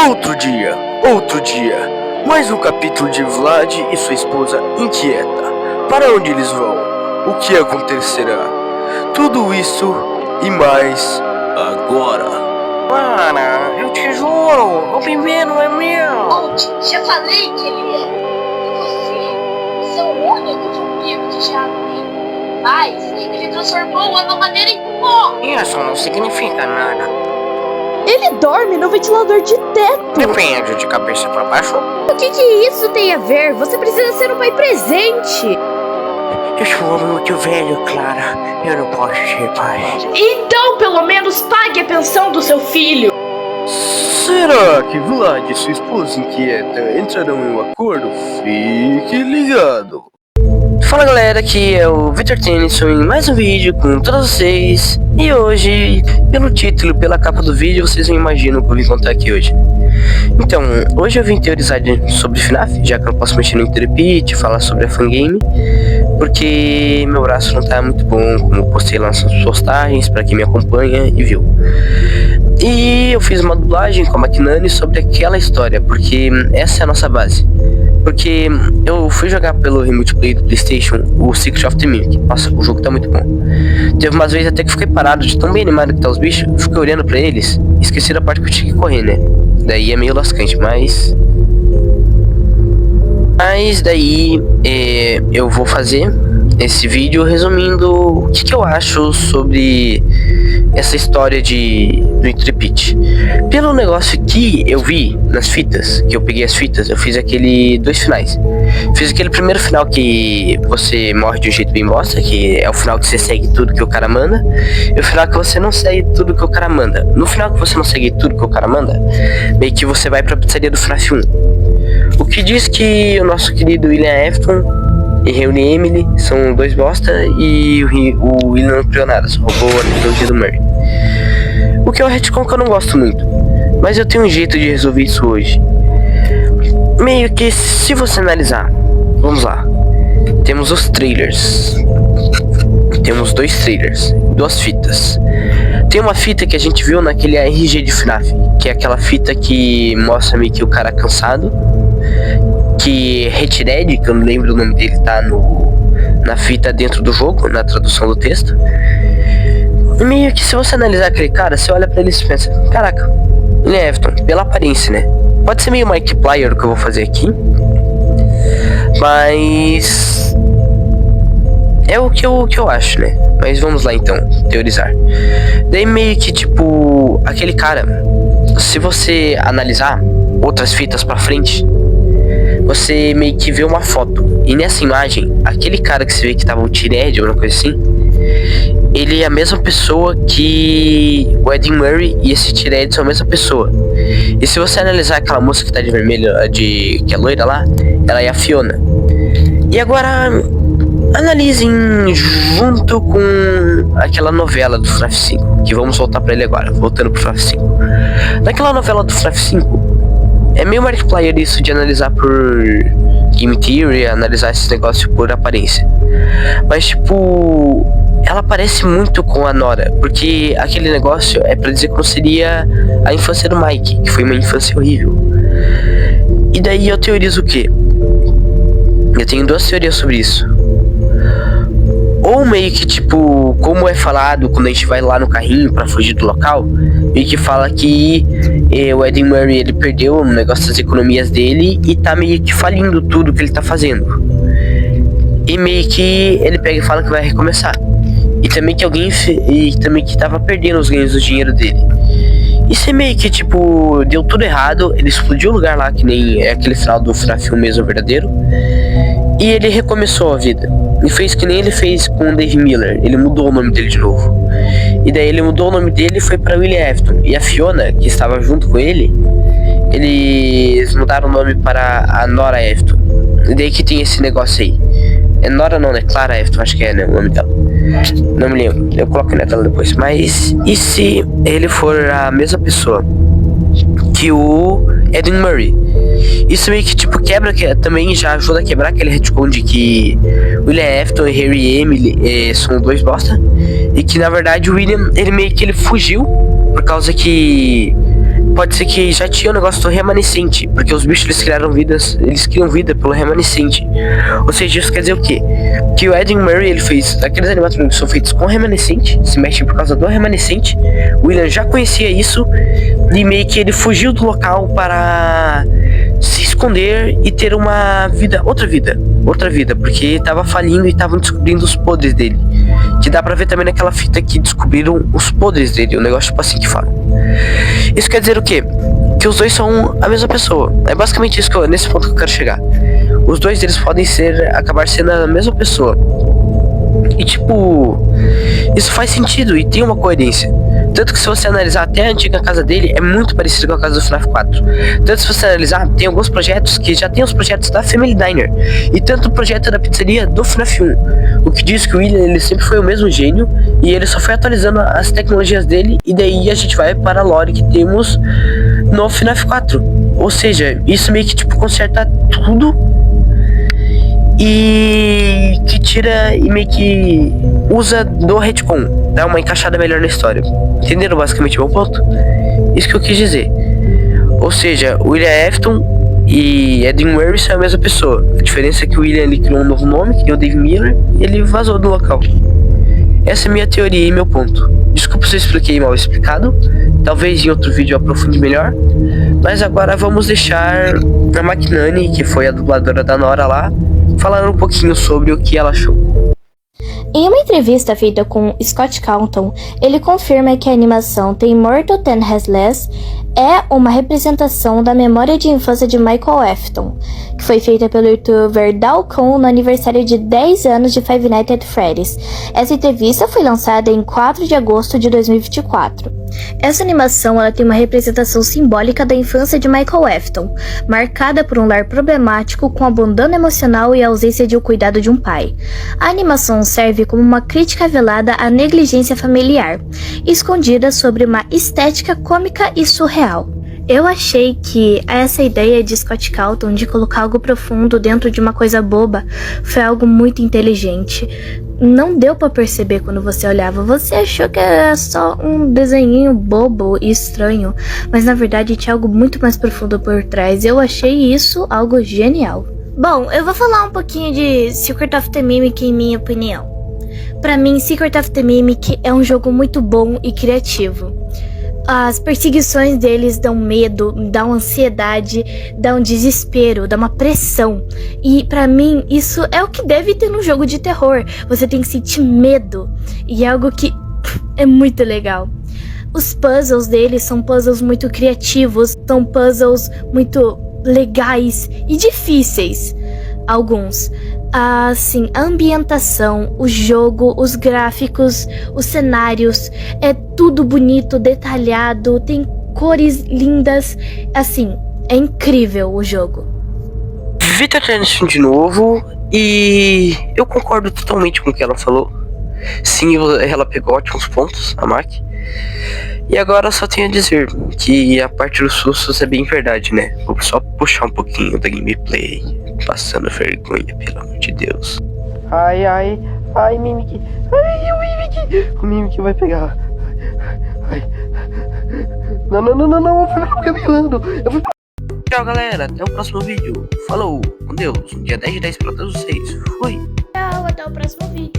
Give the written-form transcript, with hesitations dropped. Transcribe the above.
Outro dia, mais um capítulo de Vlad e sua esposa inquieta. Para onde eles vão? O que acontecerá? Tudo isso e mais agora. Para, eu te juro, o bebê não é meu. Onde? Já falei que ele é. E você é o único vampiro que já vi. Mas ele transformou a mamadeira em pó. Isso não significa nada. Ele dorme no ventilador de teto. Depende de cabeça pra baixo. O que isso tem a ver? Você precisa ser um pai presente. Eu sou muito velho, Clara. Eu não posso ser pai. Então, pelo menos pague a pensão do seu filho. Será que Vlad e sua esposa inquieta entrarão em um acordo? Fique ligado. Fala galera, aqui é o Victor Tennyson em mais um vídeo com todos vocês. E hoje, pelo título, pela capa do vídeo, vocês não imaginam o que eu vim contar aqui hoje. Então, hoje eu vim teorizar sobre FNAF, já que eu não posso mexer no Interpit, falar sobre a fangame, porque meu braço não tá muito bom, como eu postei lá nas postagens, pra quem me acompanha e viu. E eu fiz uma dublagem com a Maquinani sobre aquela história, porque essa é a nossa base. Porque eu fui jogar pelo Remote Play do PlayStation o Secret of the Mimic. Nossa, o jogo tá muito bom. Teve umas vezes até que fiquei parado de tão bem animado que tá os bichos. Fiquei olhando pra eles e esqueci da parte que eu tinha que correr, né? Daí é meio lascante, mas daí eu vou fazer esse vídeo resumindo o que eu acho sobre essa história do Intrepid. Pelo negócio que eu vi nas fitas, que eu peguei as fitas, eu fiz dois finais. Fiz aquele primeiro final que você morre de um jeito bem bosta, que é o final que você segue tudo que o cara manda, e o final que você não segue tudo que o cara manda. No final que você não segue tudo que o cara manda, meio que você vai pra pizzaria do FNAF 1. O que diz que o nosso querido William Afton e Reune Emily são dois bosta e o William não criou nada, só roubou a trilogia do Murray. O que é um retcon que eu não gosto muito, mas eu tenho um jeito de resolver isso hoje. Meio que se você analisar, vamos lá, temos os trailers, temos dois trailers, duas fitas. Tem uma fita que a gente viu naquele RG de FNAF, que é aquela fita que mostra meio que o cara cansado, que Retired, que eu não lembro o nome dele, tá na fita dentro do jogo, na tradução do texto. E meio que se você analisar aquele cara, você olha pra ele e pensa, caraca, ele é Afton, pela aparência, né? Pode ser meio Markiplier o que eu vou fazer aqui, mas é o que eu acho, né? Mas vamos lá então, teorizar. Daí meio que tipo, aquele cara, se você analisar outras fitas pra frente, você meio que vê uma foto. E nessa imagem, aquele cara que você vê que tava o T-Red ou alguma coisa assim, ele é a mesma pessoa que o Eddie Murray e esse T-Red são a mesma pessoa. E se você analisar aquela moça que tá de vermelho, que é loira lá, ela é a Fiona. E agora, analisem junto com aquela novela do FNAF 5, que vamos voltar pra ele agora, voltando pro FNAF 5. Naquela novela do FNAF 5, é meio Markiplier isso de analisar por Game Theory, analisar esse negócio por aparência. Mas tipo, ela parece muito com a Nora, porque aquele negócio é pra dizer como seria a infância do Mike, que foi uma infância horrível. E daí eu teorizo o quê? Eu tenho duas teorias sobre isso. Ou meio que tipo, como é falado quando a gente vai lá no carrinho pra fugir do local, meio que fala que o Eddie Murray ele perdeu o negócio das economias dele e tá meio que falindo tudo que ele tá fazendo. E meio que ele pega e fala que vai recomeçar. E também que também que tava perdendo os ganhos do dinheiro dele. Isso é meio que tipo, deu tudo errado, ele explodiu o lugar lá, que nem é aquele final do FNAF 1 mesmo verdadeiro. E ele recomeçou a vida. E fez que nem ele fez com o Dave Miller. Ele mudou o nome dele de novo. E daí ele mudou o nome dele e foi pra William Afton. E a Fiona, que estava junto com ele, eles mudaram o nome para a Nora Afton. E daí que tem esse negócio aí. É Nora não, né? Clara Afton, acho que é, né, o nome dela. Não me lembro, eu coloco na tela depois. Mas e se ele for a mesma pessoa que o Eddie Murray? Isso meio que tipo quebra, que também já ajuda a quebrar aquele retcon de que William Afton e Harry Emily são dois bosta. E que na verdade o William, ele meio que ele fugiu por causa que pode ser que já tinha o negócio do remanescente, porque os bichos eles criam vida pelo remanescente. Ou seja, isso quer dizer o quê? Que o Ed Murray ele fez aqueles animatrônicos que são feitos com remanescente, se mexem por causa do remanescente. O William já conhecia isso e meio que ele fugiu do local para se esconder e ter uma vida, outra vida, porque tava falindo e estavam descobrindo os podres dele. Que dá pra ver também naquela fita que descobriram os podres dele, o negócio tipo assim que falam. Isso quer dizer o quê? Que os dois são a mesma pessoa. É basicamente isso nesse ponto que eu quero chegar. Os dois deles podem acabar sendo a mesma pessoa. E tipo, isso faz sentido e tem uma coerência. Tanto que se você analisar até a antiga casa dele, é muito parecido com a casa do FNAF 4. Tanto se você analisar, tem alguns projetos que já tem os projetos da Family Diner. E tanto o projeto da pizzaria do FNAF 1. O que diz que o William ele sempre foi o mesmo gênio. E ele só foi atualizando as tecnologias dele. E daí a gente vai para a lore que temos no FNAF 4. Ou seja, isso meio que tipo conserta tudo. E que tira e meio que usa do retcon, dá uma encaixada melhor na história. Entenderam basicamente o meu ponto? Isso que eu quis dizer. Ou seja, o William Afton e Ed Murray são a mesma pessoa. A diferença é que o William ele criou um novo nome, que é o Dave Miller, e ele vazou do local. Essa é a minha teoria e meu ponto. Desculpa se eu expliquei mal explicado. Talvez em outro vídeo eu aprofunde melhor. Mas agora vamos deixar a McNanny, que foi a dubladora da Nora lá, falar um pouquinho sobre o que ela achou. Em uma entrevista feita com Scott Calton, ele confirma que a animação The Immortal Ten Restless é uma representação da memória de infância de Michael Afton, que foi feita pelo youtuber Dalcon no aniversário de 10 anos de Five Nights at Freddy's. Essa entrevista foi lançada em 4 de agosto de 2024. Essa animação ela tem uma representação simbólica da infância de Michael Afton, marcada por um lar problemático com abandono emocional e ausência de um cuidado de um pai. A animação serve como uma crítica velada à negligência familiar, escondida sobre uma estética cômica e surreal. Eu achei que essa ideia de Scott Calton de colocar algo profundo dentro de uma coisa boba foi algo muito inteligente. Não deu pra perceber quando você olhava. Você achou que era só um desenhinho bobo e estranho, mas na verdade tinha algo muito mais profundo por trás. Eu achei isso algo genial. Bom, eu vou falar um pouquinho de Secret of the Mimic em minha opinião. Pra mim, Secret of the Mimic é um jogo muito bom e criativo. As perseguições deles dão medo, dão ansiedade, dão desespero, dão uma pressão. E pra mim, isso é o que deve ter num jogo de terror. Você tem que sentir medo. E é algo que é muito legal. Os puzzles deles são puzzles muito criativos, são puzzles muito legais e difíceis. Alguns. Assim, a ambientação, o jogo, os gráficos, os cenários, é tudo bonito, detalhado, tem cores lindas, assim, é incrível o jogo. Vitor Anderson de novo, e eu concordo totalmente com o que ela falou. Sim, ela pegou ótimos pontos, a Mac. E agora só tenho a dizer que a parte dos sustos é bem verdade, né? Vou só puxar um pouquinho da gameplay, passando vergonha, pelo amor de Deus. Ai, Mimic. Ai, o Mimic vai pegar. Ai. Não, eu vou caminhando. Tchau, galera, até o próximo vídeo. Falou, com Deus, um dia 10 de 10 pra todos vocês. Fui. Tchau, até o próximo vídeo.